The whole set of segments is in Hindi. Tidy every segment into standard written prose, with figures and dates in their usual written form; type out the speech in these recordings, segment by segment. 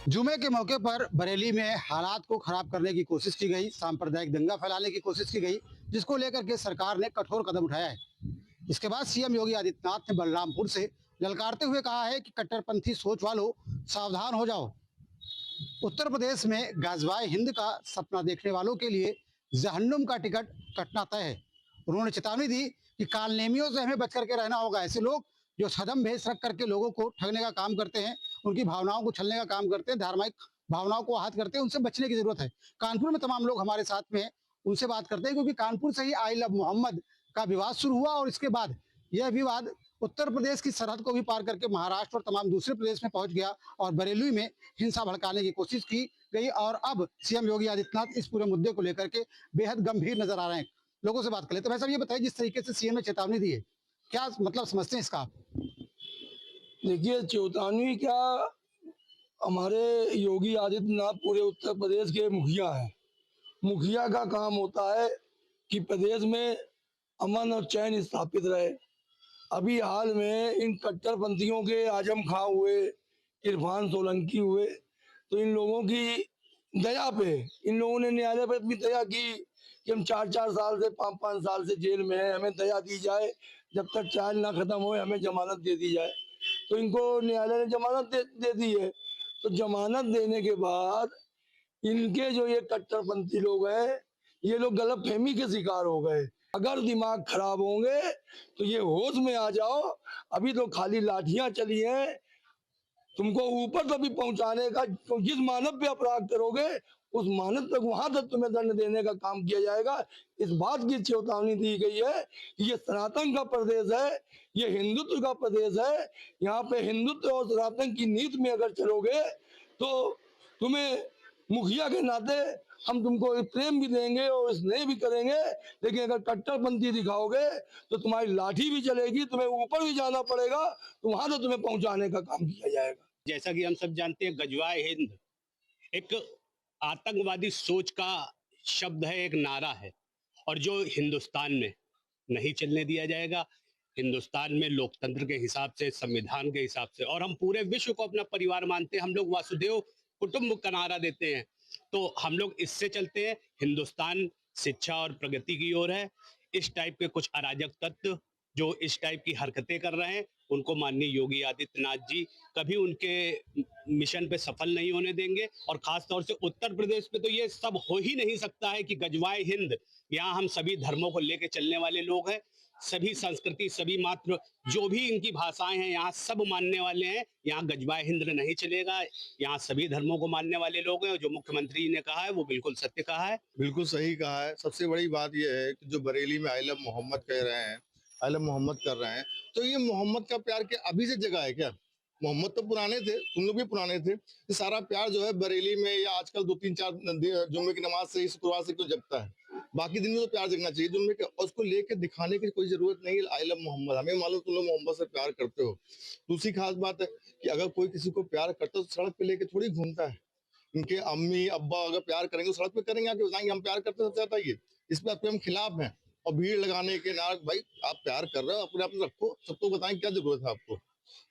जुमे के मौके पर बरेली में हालात को खराब करने की कोशिश की गई, सांप्रदायिक दंगा फैलाने की कोशिश की गई, जिसको लेकर के सरकार ने कठोर कदम उठाया है। इसके बाद सीएम योगी आदित्यनाथ ने बलरामपुर से ललकारते हुए कहा है कि कट्टरपंथी सोच वालों, सावधान हो जाओ। उत्तर प्रदेश में गाजवाए हिंद का सपना देखने वालों के लिए जहन्नुम का टिकट कटना तय है। उन्होंने चेतावनी दी कि कालनेमियों से हमें बच करके रहना होगा। ऐसे लोग जो छदम भेष रख करके लोगों को ठगने का काम करते हैं, उनकी भावनाओं को छलने का काम करते हैं, धार्मिक भावनाओं को आहत करते हैं, उनसे बचने की जरूरत है। कानपुर में तमाम लोग हमारे साथ में हैं, उनसे बात करते हैं, क्योंकि कानपुर से ही आई लव मोहम्मद का विवाद शुरू हुआ और इसके बाद यह विवाद उत्तर प्रदेश की सरहद को भी पार करके महाराष्ट्र और तमाम दूसरे प्रदेश में पहुंच गया और बरेली में हिंसा भड़काने की कोशिश की गई। और अब सीएम योगी आदित्यनाथ इस पूरे मुद्दे को लेकर के बेहद गंभीर नजर आ रहे हैं। लोगों से बात कर लेते हैं। भाई साहब, ये बताइए, जिस तरीके से सीएम ने चेतावनी दी है, क्या मतलब समझते हैं इसका आप? देखिए, चेतावनी क्या, हमारे योगी आदित्यनाथ पूरे उत्तर प्रदेश के मुखिया हैं। मुखिया का काम होता है कि प्रदेश में अमन और चैन स्थापित रहे। अभी हाल में इन कट्टरपंथियों के आजम खां हुए, इरफान सोलंकी हुए, तो इन लोगों की दया पे इन लोगों ने न्यायालय पर अपनी दया की कि हम 4-4 साल से 5-5 साल से जेल में हैं, हमें दया दी जाए, जब तक ट्रायल ना खत्म हो हमें जमानत दे दी जाए। तो इनको न्यायालय ने जमानत दे दी है। तो जमानत देने के बाद इनके जो ये कट्टरपंथी लोग हैं, ये लोग गलतफहमी के शिकार हो गए। अगर दिमाग खराब होंगे तो ये होश में आ जाओ। अभी तो खाली लाठियां चली हैं, तुमको ऊपर तभी पहुंचाने का। तो जिस मानव पे अपराध करोगे उस मानव तक, वहां तक तुम्हें दंड देने का काम किया जाएगा। इस बात की चेतावनी दी गई है कि ये सनातन का प्रदेश है, ये हिंदुत्व का प्रदेश है। यहाँ पे हिंदुत्व और सनातन की नीति में अगर चलोगे तो तुम्हें मुखिया के नाते हम तुमको प्रेम भी देंगे और स्नेह भी करेंगे, लेकिन अगर कट्टरपंथी दिखाओगे तो तुम्हारी लाठी भी चलेगी, तुम्हें ऊपर भी जाना पड़ेगा, तो वहां तक तुम्हें पहुंचाने का काम किया जाएगा। जैसा कि हम सब जानते हैं, गजवाए हिंद एक आतंकवादी सोच का शब्द है, एक नारा है, और जो हिंदुस्तान में नहीं चलने दिया जाएगा। हिंदुस्तान में लोकतंत्र के हिसाब से, संविधान के हिसाब से, और हम पूरे विश्व को अपना परिवार मानते हैं। हम लोग वासुदेव कुटुंब का नारा देते हैं, तो हम लोग इससे चलते हैं। हिंदुस्तान शिक्षा और प्रगति की ओर है। इस टाइप के कुछ अराजक तत्व जो इस टाइप की हरकतें कर रहे हैं, उनको माननीय योगी आदित्यनाथ जी कभी उनके मिशन पे सफल नहीं होने देंगे। और खास तौर से उत्तर प्रदेश पे तो ये सब हो ही नहीं सकता है कि गजवाए हिंद, यहाँ हम सभी धर्मों को लेके चलने वाले लोग हैं, सभी संस्कृति, सभी मात्र, जो भी इनकी भाषाएं हैं, यहाँ सब मानने वाले हैं। यहाँ गजवाए हिंद नहीं चलेगा, यहाँ सभी धर्मों को मानने वाले लोग हैं। जो मुख्यमंत्री ने कहा है वो बिल्कुल सत्य कहा है, बिल्कुल सही कहा है। सबसे बड़ी बात यह है कि जो बरेली में आई लव मोहम्मद कह रहे हैं, आई लव मोहम्मद कर रहे हैं, तो ये मोहम्मद का प्यार क्या अभी से जगह है क्या? मोहम्मद तो पुराने थे, तुम लोग भी पुराने थे। ये सारा प्यार जो है बरेली में या आजकल 2-3-4 जुम्मे की नमाज से, शुक्रवार से क्यों जगता है? बाकी दिन में तो प्यार जगना चाहिए जुम्मे के, और उसको लेके दिखाने की कोई जरूरत नहीं है। आई लव मोहम्मद, हमें मालूम तुम लोग मोहम्मद से प्यार करते हो। दूसरी खास बात है कि अगर कोई किसी को प्यार करता है तो सड़क पे लेके थोड़ी घूमता है। इनके अम्मी अब्बा अगर प्यार करेंगे तो सड़क पे करेंगे, आके बताएंगे हम प्यार करते हैं, सबसे ज्यादा ये इस पे आपके हम खिलाफ हैं। और भीड़ लगाने के ना, भाई आप प्यार कर रहे हो अपने आप में रखो, सबको बताएं क्या जरूरत है आपको,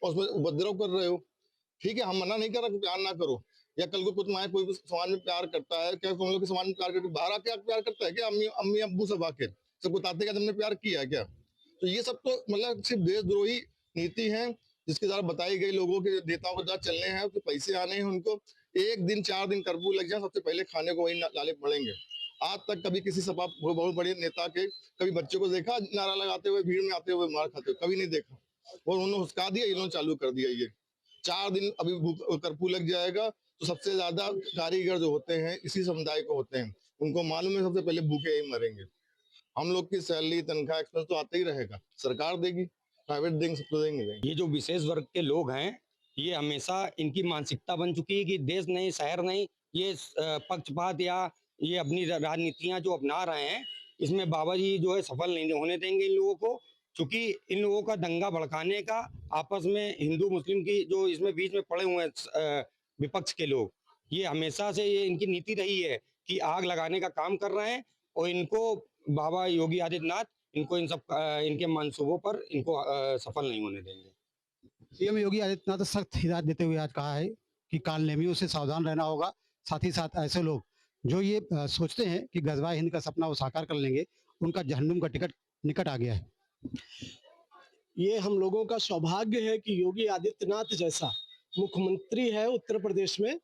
और उसमें उपद्रव कर रहे हो। ठीक है, हम मना नहीं कर रहे प्यार ना करो, या कल को कुछ तुम्हारे कोई समाज में प्यार करता है, क्या तुम लोग के समाज में प्यार करके बाहर आके प्यार करता है क्या? अम्मी अम्मी अब्बू सब आके सब बताते क्या तुमने प्यार किया है क्या? तो ये सब तो मतलब सिर्फ देशद्रोही नीति है, जिसके द्वारा बताई गई लोगों के नेताओं के द्वारा चलने हैं, तो पैसे आने हैं उनको। एक दिन 4 दिन कर्फ्यू लग जाए, सबसे पहले खाने को वही लाले पड़ेंगे। आज तक कभी किसी सपा बहुत बड़े नेता के कभी बच्चे को देखा नारा लगाते हुए, भीड़ में आते हुए मार खाते हुए? कभी नहीं देखा। और उन्होंने हुस्का दिया, इन्होंने चालू कर दिया। ये 4 दिन अभी कर्फ्यू लग जाएगा, तो सबसे ज्यादा कारीगर जो होते हैं इसी समुदाय को होते हैं, उनको मालूम है सबसे पहले भूखे ही मरेंगे। हम लोग की सैलरी, तनख्वाह, एक्सपेंस तो आते ही रहेगा, सरकार देगी, प्राइवेट देंगे, सबको देंगे। ये जो विशेष वर्ग के लोग हैं, ये हमेशा इनकी मानसिकता बन चुकी है कि देश नहीं, शहर नहीं, ये पक्षपात या ये अपनी राजनीतियां जो अपना रहे हैं, इसमें बाबा जी जो है सफल नहीं होने देंगे इन लोगों को। क्योंकि इन लोगों का दंगा भड़काने का, आपस में हिंदू मुस्लिम की जो इसमें बीच में पड़े हुए हैं विपक्ष के लोग, ये हमेशा से ये इनकी नीति रही है कि आग लगाने का काम कर रहे हैं। और इनको बाबा योगी आदित्यनाथ इनको इन सब इनके मंसूबों पर इनको सफल नहीं होने देंगे। सीएम योगी आदित्यनाथ सख्त हिदायत देते हुए आज कहा है कि कालनेमियों से सावधान रहना होगा। साथ ही साथ ऐसे लोग जो ये सोचते हैं कि गजवाए हिंद का सपना वो साकार कर लेंगे, उनका जहन्नुम का टिकट निकट आ गया है। ये हम लोगों का सौभाग्य है कि योगी आदित्यनाथ जैसा मुख्यमंत्री है उत्तर प्रदेश में।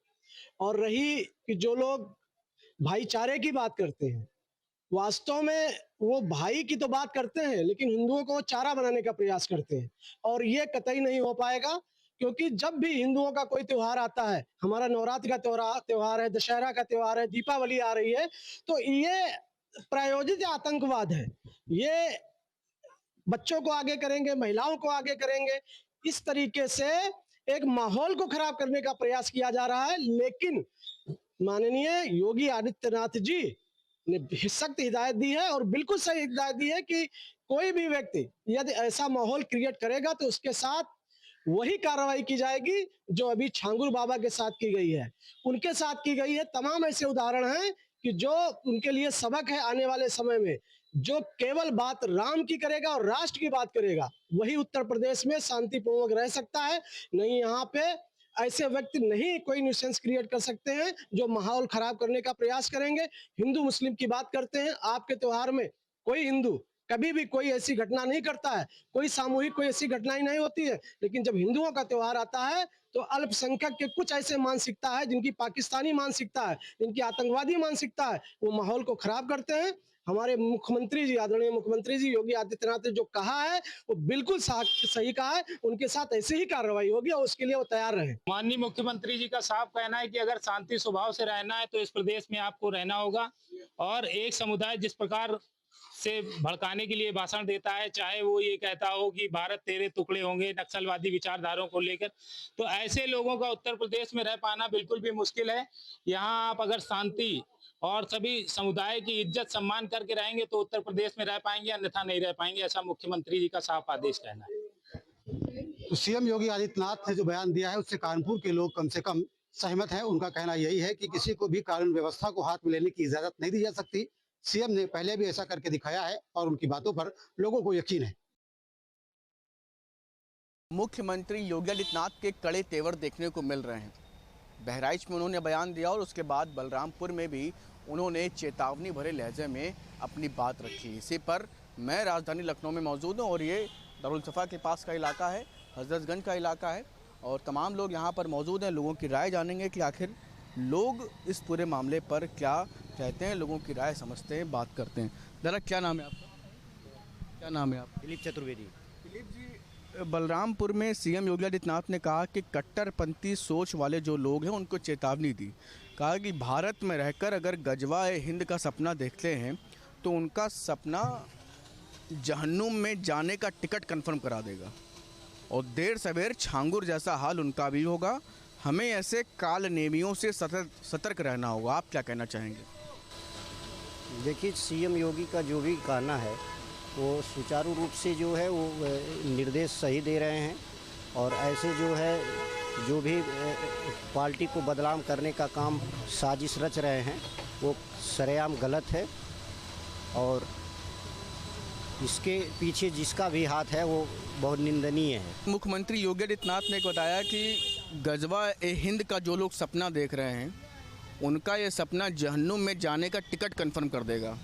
और रही कि जो लोग भाईचारे की बात करते हैं, वास्तव में वो भाई की तो बात करते हैं, लेकिन हिंदुओं को चारा बनाने का प्रयास करते हैं। और ये कतई नहीं हो पाएगा, क्योंकि जब भी हिंदुओं का कोई त्योहार आता है, हमारा नवरात्र का त्योहार है, दशहरा का त्योहार है, दीपावली आ रही है, तो ये प्रायोजित आतंकवाद है। ये बच्चों को आगे करेंगे, महिलाओं को आगे करेंगे, इस तरीके से एक माहौल को खराब करने का प्रयास किया जा रहा है। लेकिन माननीय योगी आदित्यनाथ जी ने सख्त हिदायत दी है और बिल्कुल सही हिदायत दी है कि कोई भी व्यक्ति यदि ऐसा माहौल क्रिएट करेगा तो उसके साथ वही कार्रवाई की जाएगी जो अभी छांगुर बाबा के साथ की गई है, उनके साथ की गई है। तमाम ऐसे उदाहरण हैं कि जो उनके लिए सबक है आने वाले समय में। जो केवल बात राम की करेगा और राष्ट्र की बात करेगा, वही उत्तर प्रदेश में शांतिपूर्वक रह सकता है। नहीं, यहाँ पे ऐसे व्यक्ति नहीं कोई न्यूसेंस क्रिएट कर सकते हैं जो माहौल खराब करने का प्रयास करेंगे। हिंदू मुस्लिम की बात करते हैं, आपके त्योहार में कोई हिंदू कभी भी कोई ऐसी घटना नहीं करता है, कोई सामूहिक कोई ऐसी घटना ही नहीं होती है। लेकिन जब हिंदुओं का त्योहार आता है तो अल्पसंख्यक के कुछ ऐसे मानसिकता है, जिनकी पाकिस्तानी मानसिकता है, जिनकी आतंकवादी मानसिकता है, वो माहौल को खराब करते हैं। हमारे मुख्यमंत्री जी, आदरणीय मुख्यमंत्री जी योगी आदित्यनाथ ने जो कहा है वो बिल्कुल सही कहा है। उनके साथ ऐसे ही कार्रवाई होगी और उसके लिए वो तैयार रहे। माननीय मुख्यमंत्री जी का साफ कहना है कि अगर शांति स्वभाव से रहना है तो इस प्रदेश में आपको रहना होगा। और एक समुदाय जिस प्रकार से भड़काने के लिए भाषण देता है, चाहे वो ये कहता हो कि भारत तेरे टुकड़े होंगे, नक्सलवादी विचारधाराओं को लेकर, तो ऐसे लोगों का उत्तर प्रदेश में रह पाना बिल्कुल भी मुश्किल है। यहाँ आप अगर शांति और सभी समुदाय की इज्जत सम्मान करके रहेंगे तो उत्तर प्रदेश में रह पाएंगे, अन्यथा नहीं रह पाएंगे, ऐसा मुख्यमंत्री जी का साफ आदेश कहना है। तो सीएम योगी आदित्यनाथ ने जो बयान दिया है उससे कानपुर के लोग कम से कम सहमत हैं। उनका कहना यही है कि किसी को भी कानून व्यवस्था को हाथ में लेने की इजाजत नहीं दी जा सकती। सीएम ने पहले भी ऐसा करके दिखाया है और उनकी बातों पर लोगों को यकीन है। मुख्यमंत्री योगी आदित्यनाथ के कड़े तेवर देखने को मिल रहे हैं। बहराइच में उन्होंने बयान दिया और उसके बाद बलरामपुर में भी उन्होंने चेतावनी भरे लहजे में अपनी बात रखी। इसी पर मैं राजधानी लखनऊ में मौजूद हूँ और ये दारुल सफ़ा के पास का इलाका है, हजरतगंज का इलाका है और तमाम लोग यहाँ पर मौजूद हैं। लोगों की राय जानेंगे कि आखिर लोग इस पूरे मामले पर क्या कहते हैं, लोगों की राय समझते हैं, बात करते हैं। जरा क्या नाम है आपका? क्या नाम है आपका? दिलीप चतुर्वेदी। दिलीप जी, बलरामपुर में सीएम योगी आदित्यनाथ ने कहा कि कट्टरपंथी सोच वाले जो लोग हैं उनको चेतावनी दी। कहा कि भारत में रहकर अगर गजवा हिंद का सपना देखते हैं तो उनका सपना जहन्नुम में जाने का टिकट कंफर्म करा देगा और देर सवेर छांगुर जैसा हाल उनका भी होगा। हमें ऐसे कालनेमियों से सतर्क रहना होगा। आप क्या कहना चाहेंगे? देखिए, सीएम योगी का जो भी कहना है वो सुचारू रूप से जो है वो निर्देश सही दे रहे हैं और ऐसे जो है जो भी पार्टी को बदनाम करने का काम साजिश रच रहे हैं वो सरेआम गलत है और इसके पीछे जिसका भी हाथ है वो बहुत निंदनीय है। मुख्यमंत्री योगी आदित्यनाथ ने बताया कि गजवा हिंद का जो लोग सपना देख रहे हैं उनका ये सपना जहन्नुम में जाने का टिकट कंफर्म कर देगा।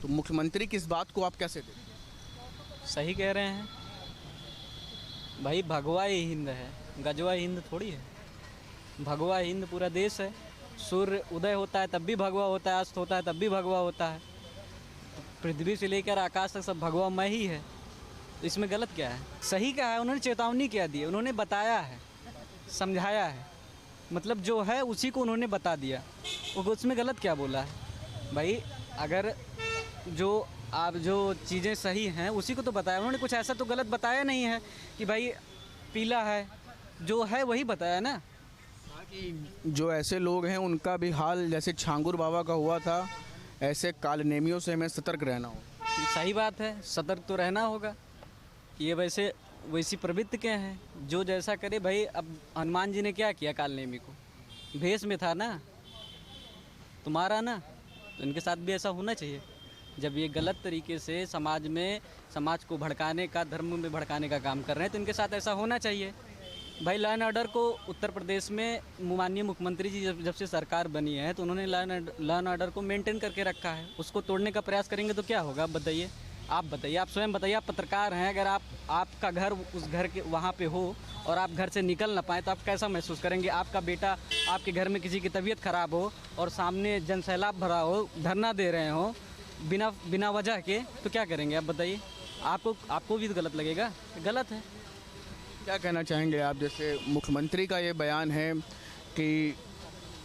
तो मुख्यमंत्री की इस बात को आप कैसे देखते हैं? सही कह रहे हैं भाई, भगवा ही हिंद है, गजवा हिंद थोड़ी है। भगवा हिंद पूरा देश है। सूर्य उदय होता है तब भी भगवा होता है, अस्त होता है तब भी भगवा होता है। पृथ्वी से लेकर आकाश तक सब भगवामय ही है। तो इसमें गलत क्या है? सही कहा है उन्होंने, चेतावनी क्या दी, उन्होंने बताया है, समझाया है, मतलब जो है उसी को उन्होंने बता दिया। उसमें गलत क्या बोला है भाई? अगर जो आप जो चीज़ें सही हैं उसी को तो बताया उन्होंने, कुछ ऐसा तो गलत बताया नहीं है कि भाई पीला है, जो है वही बताया ना। कि जो ऐसे लोग हैं उनका भी हाल जैसे छांगुर बाबा का हुआ था, ऐसे कालनेमियों से हमें सतर्क रहना होगा। सही बात है, सतर्क तो रहना होगा। ये वैसी प्रवृत्ति के हैं, जो जैसा करे भाई। अब हनुमान जी ने क्या किया? कालनेमी को भेष में था ना, तुम्हारा ना, तो इनके साथ भी ऐसा होना चाहिए। जब ये गलत तरीके से समाज को भड़काने का, धर्म में भड़काने का काम कर रहे हैं तो इनके साथ ऐसा होना चाहिए। भाई लॉ एंड ऑर्डर को उत्तर प्रदेश में माननीय मुख्यमंत्री जी जब से सरकार बनी है तो उन्होंने लॉ एंड ऑर्डर को मेंटेन करके रखा है। उसको तोड़ने का प्रयास करेंगे तो क्या होगा? आप बताइए, आप स्वयं बताइए। आप पत्रकार हैं, अगर आपका घर उस घर के वहाँ पे हो और आप घर से निकल ना पाए तो आप कैसा महसूस करेंगे? आपका बेटा आपके घर में किसी की तबीयत खराब हो और सामने जनसैलाब भरा हो, धरना दे रहे हो बिना वजह के, तो क्या करेंगे? आप बताइए। आपको भी तो गलत लगेगा, गलत है। क्या कहना चाहेंगे आप? जैसे मुख्यमंत्री का ये बयान है कि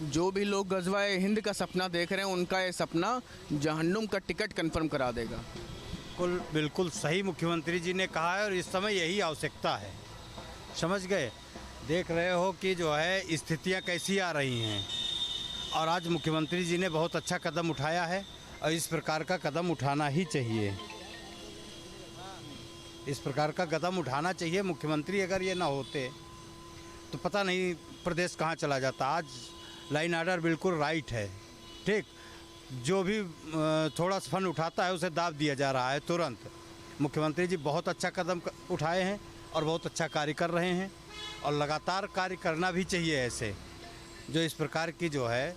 जो भी लोग गज़वाए हिंद का सपना देख रहे हैं उनका ये सपना जहन्नुम का टिकट कंफर्म करा देगा। बिल्कुल सही मुख्यमंत्री जी ने कहा है और इस समय यही आवश्यकता है। समझ गए? देख रहे हो कि जो है स्थितियां कैसी आ रही हैं और आज मुख्यमंत्री जी ने बहुत अच्छा कदम उठाया है और इस प्रकार का कदम उठाना ही चाहिए। इस प्रकार का कदम उठाना चाहिए। मुख्यमंत्री अगर ये ना होते तो पता नहीं प्रदेश कहाँ चला जाता। आज लाइन ऑर्डर बिल्कुल राइट है, ठीक। जो भी थोड़ा सा फन उठाता है उसे दाब दिया जा रहा है तुरंत। मुख्यमंत्री जी बहुत अच्छा कदम उठाए हैं और बहुत अच्छा कार्य कर रहे हैं और लगातार कार्य करना भी चाहिए। ऐसे जो इस प्रकार की जो है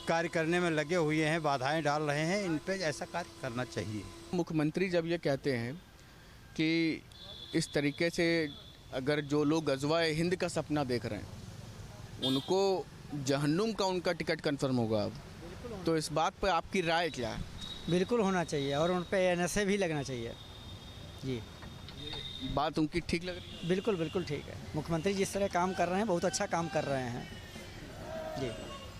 कार्य करने में लगे हुए हैं, बाधाएं डाल रहे हैं, इन पे ऐसा कार्य करना चाहिए। मुख्यमंत्री जब ये कहते हैं कि इस तरीके से अगर जो लोग गज़वाए हिंद का सपना देख रहे हैं उनको जहन्नुम का उनका टिकट कंफर्म होगा अब, तो इस बात पर आपकी राय क्या है? बिल्कुल होना चाहिए और उन पर एनएसए भी लगना चाहिए जी। बात उनकी ठीक लग रही है? बिल्कुल बिल्कुल ठीक है। मुख्यमंत्री जिस तरह काम कर रहे हैं बहुत अच्छा काम कर रहे हैं जी।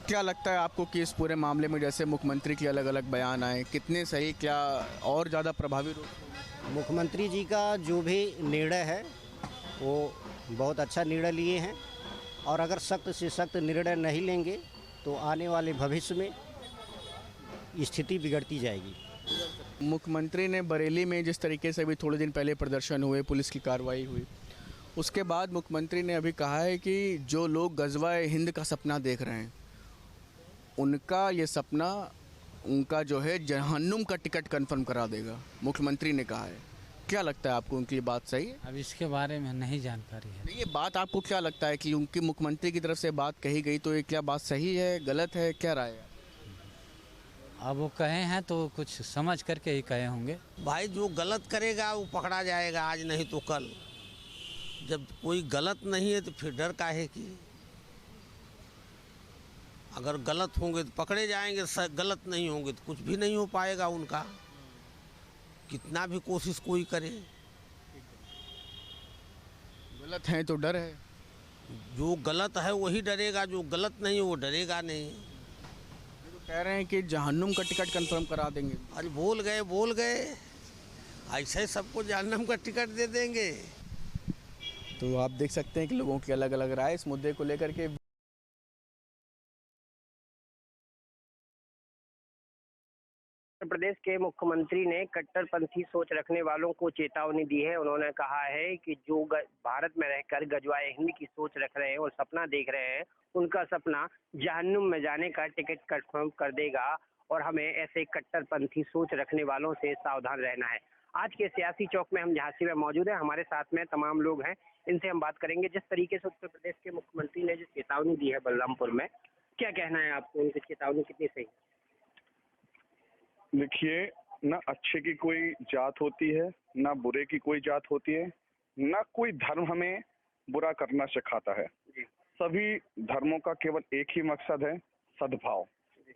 क्या लगता है आपको कि इस पूरे मामले में जैसे मुख्यमंत्री के अलग अलग बयान आए, कितने सही, क्या और ज़्यादा प्रभावी रूप? मुख्यमंत्री जी का जो भी निर्णय है वो बहुत अच्छा निर्णय लिए हैं और अगर सख्त से सख्त निर्णय नहीं लेंगे तो आने वाले भविष्य में स्थिति बिगड़ती जाएगी। मुख्यमंत्री ने बरेली में जिस तरीके से अभी थोड़े दिन पहले प्रदर्शन हुए, पुलिस की कार्रवाई हुई, उसके बाद मुख्यमंत्री ने अभी कहा है कि जो लोग गज़वाए हिंद का सपना देख रहे हैं उनका ये सपना उनका जो है जहन्नुम का टिकट कंफर्म करा देगा, मुख्यमंत्री ने कहा है। क्या लगता है आपको, उनकी बात सही है? अब इसके बारे में नहीं जानकारी है। नहीं, ये बात आपको क्या लगता है कि उनकी मुख्यमंत्री की तरफ से बात कही गई, तो ये क्या बात सही है, गलत है, क्या राय है? अब वो कहे हैं तो कुछ समझ करके ही कहे होंगे। भाई जो गलत करेगा वो पकड़ा जाएगा, आज नहीं तो कल। जब कोई गलत नहीं है तो फिर डर काहे की? अगर गलत होंगे तो पकड़े जाएंगे, गलत नहीं होंगे तो कुछ भी नहीं हो पाएगा उनका, कितना भी कोशिश कोई करे। गलत है तो डर है। जो गलत है वही डरेगा, जो गलत नहीं है वो डरेगा नहीं। कह रहे हैं कि जहन्नुम का टिकट कंफर्म करा देंगे। अरे बोल गए, ऐसे सबको जहन्नुम का टिकट दे देंगे। तो आप देख सकते हैं कि लोगों की अलग अलग राय इस मुद्दे को लेकर के। उत्तर प्रदेश के मुख्यमंत्री ने कट्टरपंथी सोच रखने वालों को चेतावनी दी है। उन्होंने कहा है कि जो भारत में रहकर गजवाए हिंद की सोच रख रहे हैं और सपना देख रहे हैं उनका सपना जहन्नुम में जाने का टिकट कंफर्म कर देगा और हमें ऐसे कट्टरपंथी सोच रखने वालों से सावधान रहना है। आज के सियासी चौक में हम झांसी में मौजूद हैं, हमारे साथ में तमाम लोग हैं, इनसे हम बात करेंगे। जिस तरीके से उत्तर प्रदेश के मुख्यमंत्री ने जो चेतावनी दी है बलरामपुर में, क्या कहना है आपको, उनकी चेतावनी कितनी सही है? देखिए, ना अच्छे की कोई जात होती है, ना बुरे की कोई जात होती है, ना कोई धर्म हमें बुरा करना सिखाता है। सभी धर्मों का केवल एक ही मकसद है, सद्भाव।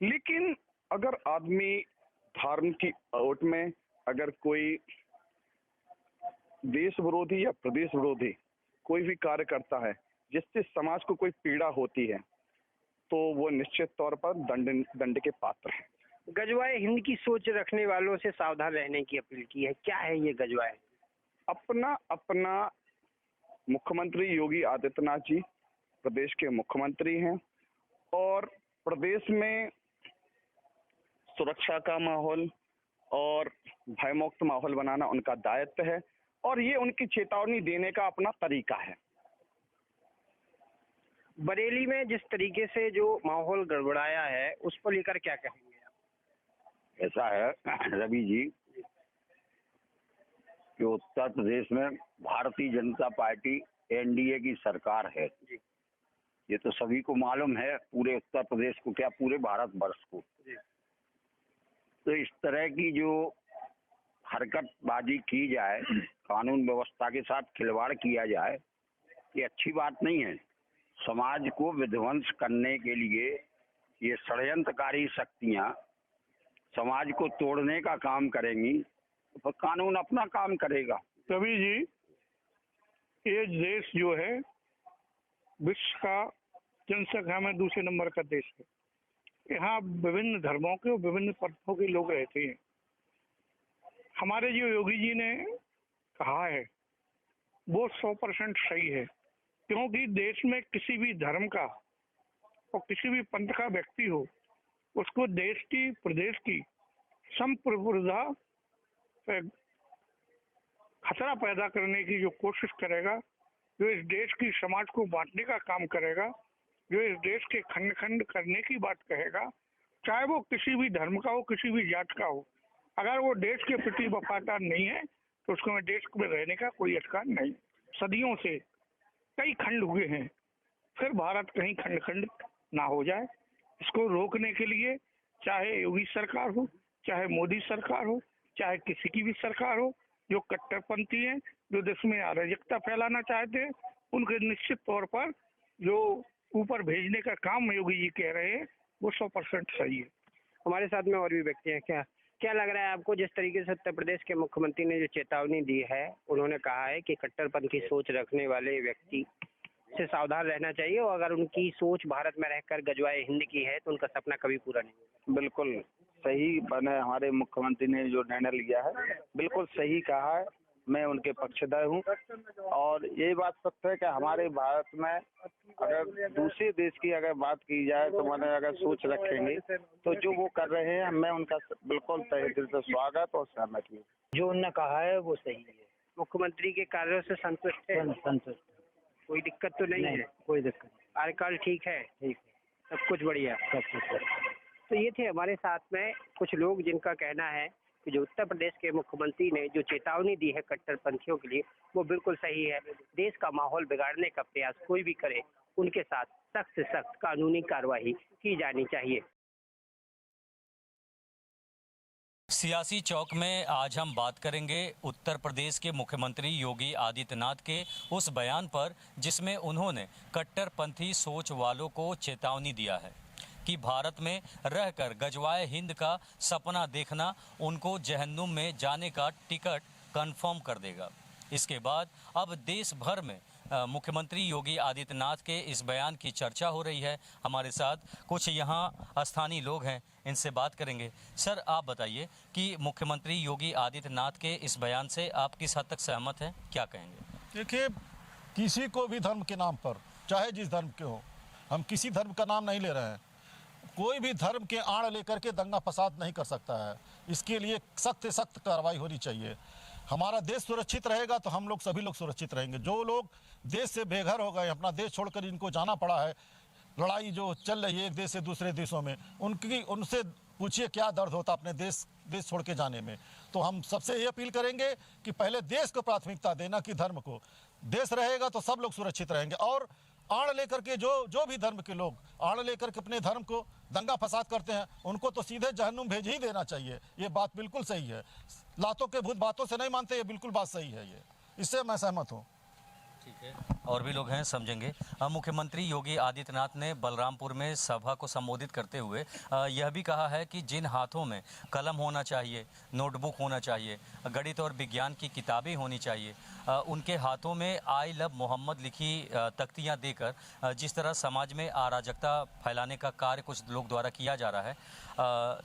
लेकिन अगर आदमी धर्म की ओट में अगर कोई देश विरोधी या प्रदेश विरोधी कोई भी कार्य करता है जिससे समाज को कोई पीड़ा होती है तो वो निश्चित तौर पर दंड के पात्र है। गजवाए हिंद की सोच रखने वालों से सावधान रहने की अपील की है। क्या है ये गजवाए? अपना मुख्यमंत्री योगी आदित्यनाथ जी प्रदेश के मुख्यमंत्री हैं और प्रदेश में सुरक्षा का माहौल और भयमुक्त माहौल बनाना उनका दायित्व है और ये उनकी चेतावनी देने का अपना तरीका है। बरेली में जिस तरीके से जो माहौल गड़बड़ाया है उस पर लेकर क्या कहेंगे? ऐसा है रवि जी कि उत्तर प्रदेश में भारतीय जनता पार्टी एनडीए की सरकार है। ये तो सभी को मालूम है, पूरे उत्तर प्रदेश को क्या पूरे भारतवर्ष को। तो इस तरह की जो हरकतबाजी की जाए, कानून व्यवस्था के साथ खिलवाड़ किया जाए, ये अच्छी बात नहीं है। समाज को विध्वंस करने के लिए ये षड्यंत्रकारी शक्तियां समाज को तोड़ने का काम करेंगी, तो फिर कानून अपना काम करेगा। रवि जी, ये देश जो है विश्व का जनसंख्या में दूसरे नंबर का देश है। यहाँ विभिन्न धर्मों के और विभिन्न पंथों के लोग रहते हैं। हमारे जो योगी जी ने कहा है वो 100% सही है, क्योंकि देश में किसी भी धर्म का और किसी भी पंथ का व्यक्ति हो, उसको देश की प्रदेश की संप्रभुता खतरा पैदा करने की जो कोशिश करेगा, जो इस देश की समाज को बांटने का काम करेगा, जो इस देश के खंड खंड करने की बात कहेगा, चाहे वो किसी भी धर्म का हो, किसी भी जात का हो, अगर वो देश के प्रति वफादार नहीं है तो उसको में देश में रहने का कोई अधिकार नहीं। सदियों से कई खंड हुए हैं, फिर भारत कहीं खंड खंड ना हो जाए, इसको रोकने के लिए चाहे योगी सरकार हो, चाहे मोदी सरकार हो, चाहे किसी की भी सरकार हो, जो कट्टरपंथी हैं, जो देश में अराजकता फैलाना चाहते हैं, उनके निश्चित तौर पर जो ऊपर भेजने का काम योगी जी कह रहे हैं वो 100% सही है। हमारे साथ में और भी व्यक्ति हैं। क्या लग रहा है आपको, जिस तरीके से उत्तर प्रदेश के मुख्यमंत्री ने जो चेतावनी दी है, उन्होंने कहा है कि कट्टरपंथी सोच रखने वाले व्यक्ति से सावधान रहना चाहिए और अगर उनकी सोच भारत में रहकर गजवाए हिंद की है तो उनका सपना कभी पूरा नहीं होगा? बिल्कुल सही बने, हमारे मुख्यमंत्री ने जो निर्णय लिया है बिल्कुल सही कहा है, मैं उनके पक्षधर हूँ। और ये बात सत्य है कि हमारे भारत में अगर दूसरे देश की अगर बात की जाए तो मैंने अगर सोच रखेंगे तो जो वो कर रहे हैं मैं उनका बिल्कुल तहे दिल से स्वागत और सहमत हूँ। जो उन्होंने कहा है वो सही है। मुख्यमंत्री के कार्यों से संतुष्ट है? संतुष्ट, कोई दिक्कत तो नहीं है? कोई दिक्कत, कार्यकाल ठीक है, सब कुछ बढ़िया। सब कुछ। तो ये थे हमारे साथ में कुछ लोग जिनका कहना है कि जो उत्तर प्रदेश के मुख्यमंत्री ने जो चेतावनी दी है कट्टरपंथियों के लिए वो बिल्कुल सही है। देश का माहौल बिगाड़ने का प्रयास कोई भी करे, उनके साथ सख्त से सख्त कानूनी कार्रवाई की जानी चाहिए। सियासी चौक में आज हम बात करेंगे उत्तर प्रदेश के मुख्यमंत्री योगी आदित्यनाथ के उस बयान पर जिसमें उन्होंने कट्टरपंथी सोच वालों को चेतावनी दिया है कि भारत में रहकर गजवाए हिंद का सपना देखना उनको जहन्नुम में जाने का टिकट कंफर्म कर देगा। इसके बाद अब देश भर में मुख्यमंत्री योगी आदित्यनाथ के इस बयान की चर्चा हो रही है। हमारे साथ कुछ यहाँ स्थानीय लोग हैं, इनसे बात करेंगे। सर, आप बताइए कि मुख्यमंत्री योगी आदित्यनाथ के इस बयान से आप किस हद तक सहमत हैं, क्या कहेंगे? देखिए, किसी को भी धर्म के नाम पर, चाहे जिस धर्म के हो, हम किसी धर्म का नाम नहीं ले रहे हैं, कोई भी धर्म के आड़ लेकर के दंगा फसाद नहीं कर सकता है। इसके लिए सख्त से सख्त कार्रवाई होनी चाहिए। हमारा देश सुरक्षित रहेगा तो हम लोग सभी लोग सुरक्षित रहेंगे। जो लोग देश से बेघर हो गए, अपना देश छोड़कर इनको जाना पड़ा है, लड़ाई जो चल रही है एक देश से दूसरे देशों में, उनसे पूछिए क्या दर्द होता अपने देश छोड़ के जाने में। तो हम सबसे ये अपील करेंगे कि पहले देश को प्राथमिकता देना कि धर्म को। देश रहेगा तो सब लोग सुरक्षित रहेंगे। और आड़ लेकर के जो भी धर्म के लोग आड़ लेकर के अपने धर्म को दंगा फसाद करते हैं, उनको तो सीधे जहन्नुम भेज ही देना चाहिए। ये बात बिल्कुल सही है। लातों के भूत बातों से नहीं मानते, ये बिल्कुल बात सही है। ये इससे मैं सहमत हूँ। ठीक है, और भी लोग हैं, समझेंगे। मुख्यमंत्री योगी आदित्यनाथ ने बलरामपुर में सभा को संबोधित करते हुए यह भी कहा है कि जिन हाथों में कलम होना चाहिए, नोटबुक होना चाहिए, गणित और विज्ञान की किताबें होनी चाहिए, उनके हाथों में आई लव मोहम्मद लिखी तख्तियां देकर जिस तरह समाज में अराजकता फैलाने का कार्य कुछ लोग द्वारा किया जा रहा है,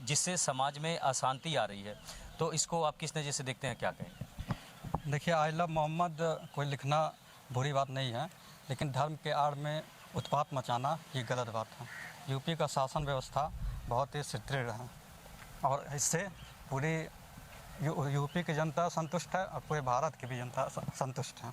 जिससे समाज में अशांति आ रही है, तो इसको आप किस नज़र से देखते हैं, क्या कहेंगे? देखिए, आई लव मोहम्मद कोई लिखना बुरी बात नहीं है, लेकिन धर्म के आड़ में उत्पात मचाना ये गलत बात है। यूपी का शासन व्यवस्था बहुत ही सुदृढ़ है और इससे पूरी यूपी की जनता संतुष्ट है और पूरे भारत की भी जनता संतुष्ट है।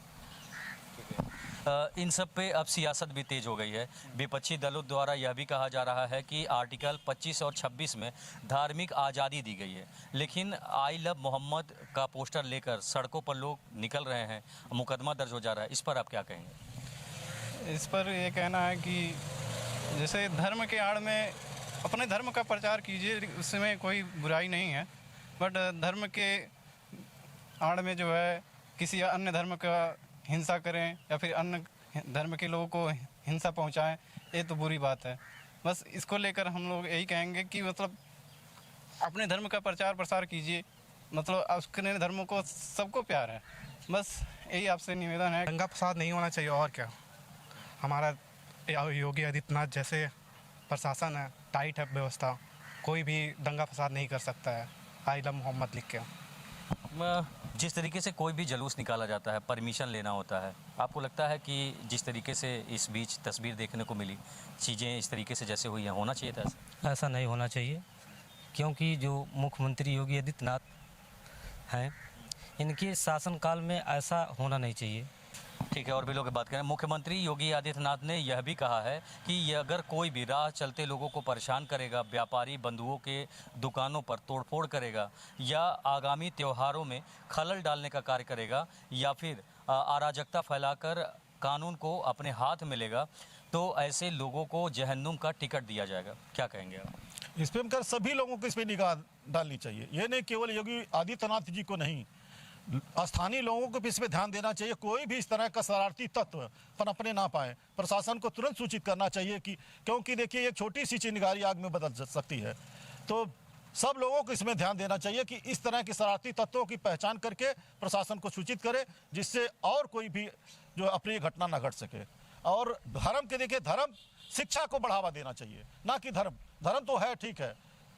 इन सब पे अब सियासत भी तेज हो गई है। विपक्षी दलों द्वारा यह भी कहा जा रहा है कि आर्टिकल 25 और 26 में धार्मिक आज़ादी दी गई है, लेकिन आई लव मोहम्मद का पोस्टर लेकर सड़कों पर लोग निकल रहे हैं, मुकदमा दर्ज हो जा रहा है। इस पर आप क्या कहेंगे? इस पर ये कहना है कि जैसे धर्म के आड़ में अपने धर्म का प्रचार कीजिए, उसमें कोई बुराई नहीं है, बट धर्म के आड़ में जो है किसी अन्य धर्म का हिंसा करें या फिर अन्य धर्म के लोगों को हिंसा पहुंचाएं, ये तो बुरी बात है। बस इसको लेकर हम लोग यही कहेंगे कि मतलब अपने धर्म का प्रचार प्रसार कीजिए, मतलब उसके धर्मों को सबको प्यार है, बस यही आपसे निवेदन है। दंगा फसाद नहीं होना चाहिए, और क्या। हमारा योगी आदित्यनाथ जैसे प्रशासन है, टाइट है व्यवस्था, कोई भी दंगा फसाद नहीं कर सकता है। आई लव मोहम्मद लिख के जिस तरीके से कोई भी जुलूस निकाला जाता है, परमिशन लेना होता है, आपको लगता है कि जिस तरीके से इस बीच तस्वीर देखने को मिली, चीज़ें इस तरीके से जैसे हुई हैं, होना चाहिए था ऐसा? ऐसा नहीं होना चाहिए, क्योंकि जो मुख्यमंत्री योगी आदित्यनाथ हैं, इनके शासनकाल में ऐसा होना नहीं चाहिए। ठीक है, और भी लोग बात करें। मुख्यमंत्री योगी आदित्यनाथ ने यह भी कहा है कि ये अगर कोई भी राह चलते लोगों को परेशान करेगा, व्यापारी बंधुओं के दुकानों पर तोड़फोड़ करेगा या आगामी त्योहारों में खलल डालने का कार्य करेगा या फिर अराजकता फैलाकर कानून को अपने हाथ में लेगा, तो ऐसे लोगों को जहन्नुम का टिकट दिया जाएगा। क्या कहेंगे आप? इस पर सभी लोगों को इस पर निगाह डालनी चाहिए। ये नहीं केवल योगी आदित्यनाथ जी को नहीं, स्थानीय लोगों को भी इस पर ध्यान देना चाहिए। कोई भी इस तरह का शरारती तत्व पनपने ना पाए, प्रशासन को तुरंत सूचित करना चाहिए कि, क्योंकि देखिए एक छोटी सी चिंगारी आग में बदल सकती है। तो सब लोगों को इसमें ध्यान देना चाहिए कि इस तरह की शरारती तत्वों की पहचान करके प्रशासन को सूचित करे, जिससे और कोई भी जो अप्रिय घटना न घट सके। और धर्म के देखिए, धर्म शिक्षा को बढ़ावा देना चाहिए, ना कि धर्म। धर्म तो है, ठीक है,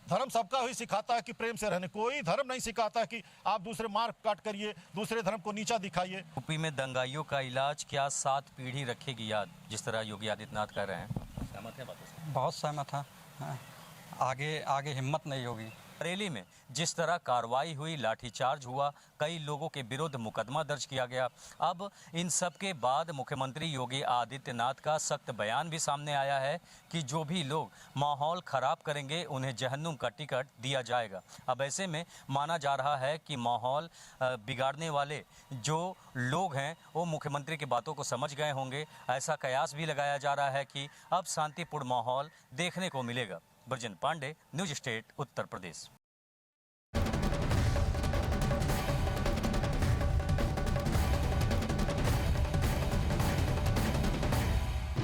धर्म सबका ही सिखाता है कि प्रेम से रहने। कोई धर्म नहीं सिखाता कि आप दूसरे मार काट करिए, दूसरे धर्म को नीचा दिखाइए। यूपी में दंगाइयों का इलाज क्या 7 पीढ़ी रखेगी याद, जिस तरह योगी आदित्यनाथ कर रहे हैं, सहमत है बातों से? बहुत सहमत है। आगे हिम्मत नहीं होगी। बरेली में जिस तरह कार्रवाई हुई, लाठीचार्ज हुआ, कई लोगों के विरुद्ध मुकदमा दर्ज किया गया। अब इन सब के बाद मुख्यमंत्री योगी आदित्यनाथ का सख्त बयान भी सामने आया है कि जो भी लोग माहौल खराब करेंगे उन्हें जहन्नुम का टिकट दिया जाएगा। अब ऐसे में माना जा रहा है कि माहौल बिगाड़ने वाले जो लोग हैं वो मुख्यमंत्री की बातों को समझ गए होंगे। ऐसा कयास भी लगाया जा रहा है कि अब शांतिपूर्ण माहौल देखने को मिलेगा। Version Pandey, news state, Uttar Pradesh.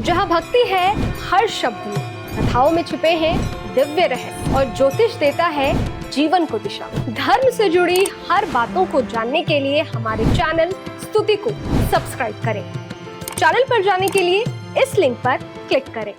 जहां भक्ति है हर शब्द में, कथाओं में छुपे हैं दिव्य रहस्य और ज्योतिष देता है जीवन को दिशा। धर्म से जुड़ी हर बातों को जानने के लिए हमारे चैनल स्तुति को सब्सक्राइब करें। चैनल पर जाने के लिए इस लिंक पर क्लिक करें।